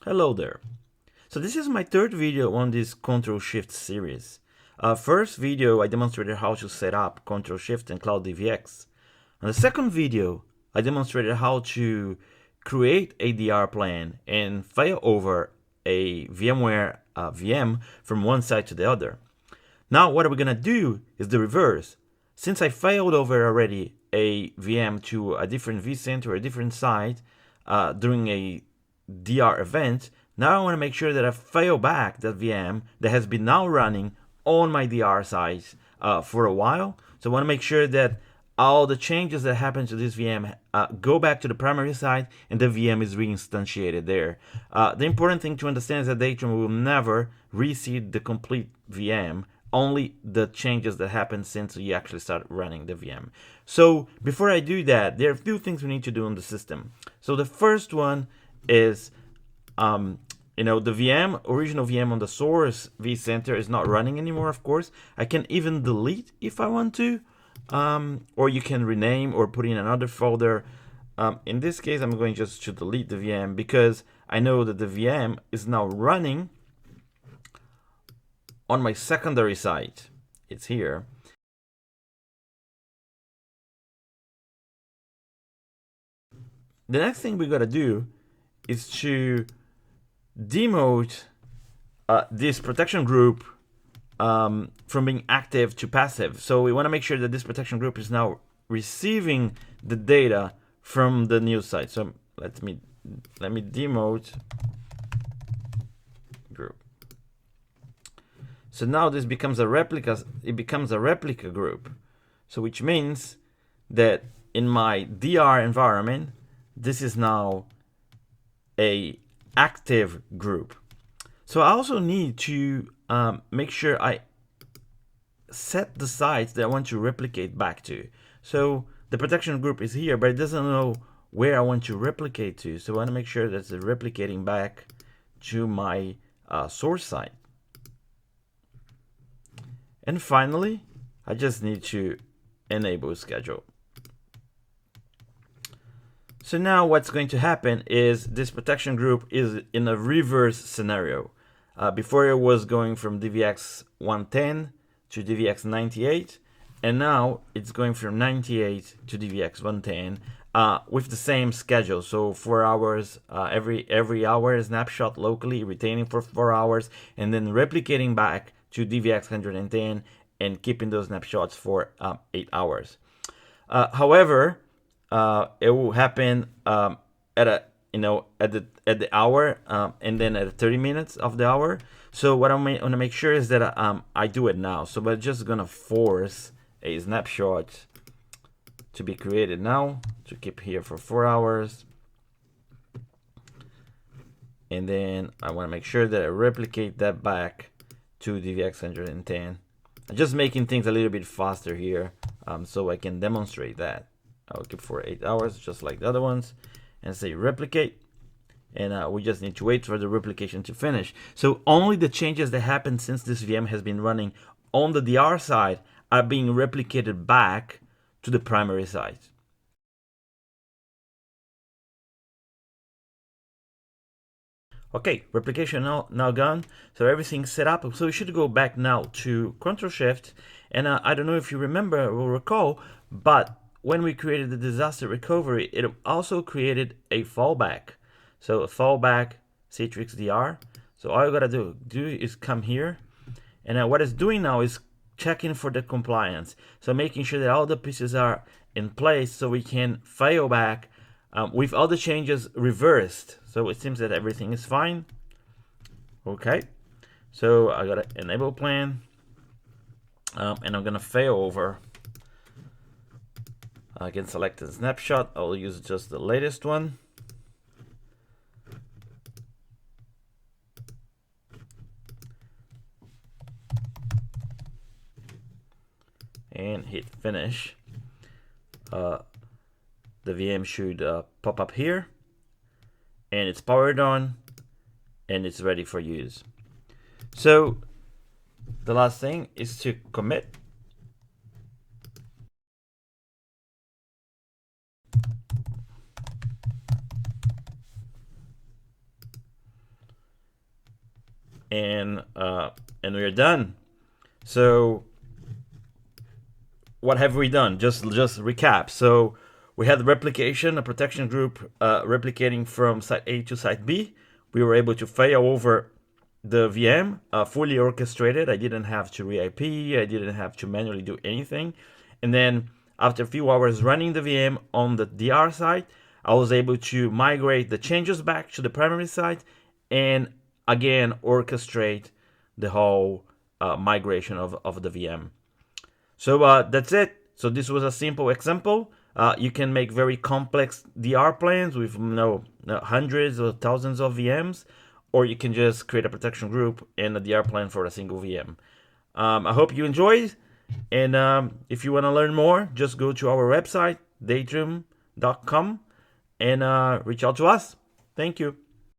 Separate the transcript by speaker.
Speaker 1: Hello there. So this is my third video on this ControlShift series. First video, I demonstrated how to set up ControlShift and Cloud DVX. On the second video, I demonstrated how to create a DR plan and fail over a VMware VM from one side to the other. Now what we're gonna do is the reverse. Since I failed over already a VM to a different vCenter or a different site during a DR event, now I want to make sure that I fail back that VM that has been now running on my DR site for a while. So I want to make sure that all the changes that happen to this VM go back to the primary site and the VM is reinstantiated there. The important thing to understand is that Datron will never reseed the complete VM, only the changes that happen since you actually start running the VM. So before I do that, there are a few things we need to do on the system. So the first one is the original VM on the source vCenter is not running anymore, of course. I can even delete if I want to, or you can rename or put in another folder. In this case, I'm going just to delete the VM because I know that the VM is now running on my secondary site. It's here. The next thing we gotta do is to demote this protection group from being active to passive. So we want to make sure that this protection group is now receiving the data from the new site. So let me demote group. So now this becomes a replica. It becomes a replica group. So which means that in my DR environment, this is now a active group. So I also need to make sure I set the sites that I want to replicate back to. So the protection group is here, but it doesn't know where I want to replicate to. So I want to make sure that it's replicating back to my source site. And finally, I just need to enable schedule. So now what's going to happen is this protection group is in a reverse scenario. Before it was going from DVX 110 to DVX 98, and now it's going from 98 to DVX 110 with the same schedule. So 4 hours, every hour snapshot locally, retaining for 4 hours, and then replicating back to DVX 110 and keeping those snapshots for 8 hours. However, it will happen at the hour and then at 30 minutes of the hour. So what I want to make sure is that I do it now. So we're just gonna force a snapshot to be created now to keep here for 4 hours, and then I want to make sure that I replicate that back to DVX 110. I'm just making things a little bit faster here so I can demonstrate that. I'll keep for 8 hours just like the other ones and say replicate, and we just need to wait for the replication to finish. So only the changes that happened since this VM has been running on the DR side are being replicated back to the primary site. Okay, replication now gone, so everything's set up. So we should go back now to ControlShift, and I don't know if you remember or recall, but when we created the disaster recovery, it also created a fallback. So a fallback Citrix DR. So all you gotta do is come here, and what it's doing now is checking for the compliance. So making sure that all the pieces are in place so we can fail back with all the changes reversed. So it seems that everything is fine. Okay, so I got to enable plan, and I'm gonna fail over. I can select a snapshot. I'll use just the latest one. And hit finish. The VM should pop up here, and it's powered on, and it's ready for use. So the last thing is to commit. and we're done. So what have we done? Just recap. So we had the replication, a protection group replicating from site A to site B. We were able to fail over the VM, fully orchestrated. I didn't have to re-IP, I didn't have to manually do anything. And then after a few hours running the VM on the DR side, I was able to migrate the changes back to the primary site and again orchestrate the whole migration of the VM. So that's it. So this was a simple example. You can make very complex DR plans with hundreds or thousands of VMs, or you can just create a protection group and a DR plan for a single VM. I hope you enjoyed, and if you want to learn more, just go to our website, daydream.com, and reach out to us. Thank you.